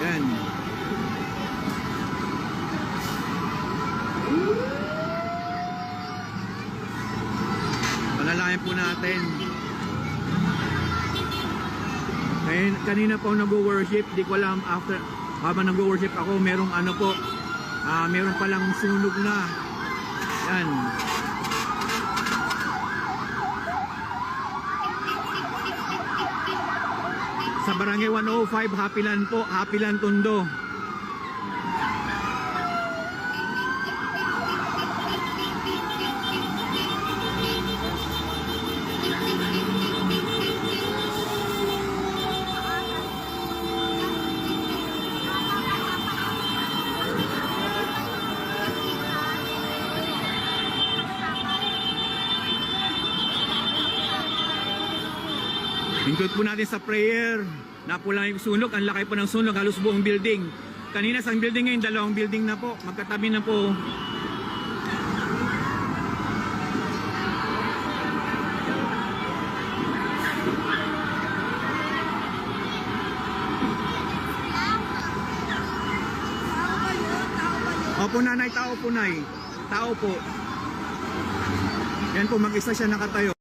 Yan. Malalayan po natin. Kanina po nag-worship, di ko alam after habang nag-worship ako, merong ano po, meron palang sunog na. Yan. Sa Barangay 105, Hapilan po, Hapilan Tondo. Include po natin sa prayer na po lang yung sunog. Ang laki po ng sunog, halos buong building. Kanina sa building, ngayon dalawang building na po, magkatabi na po. Opo nanay, tao po nay. Tao po. Yan po, mag-isa siya nakatayo.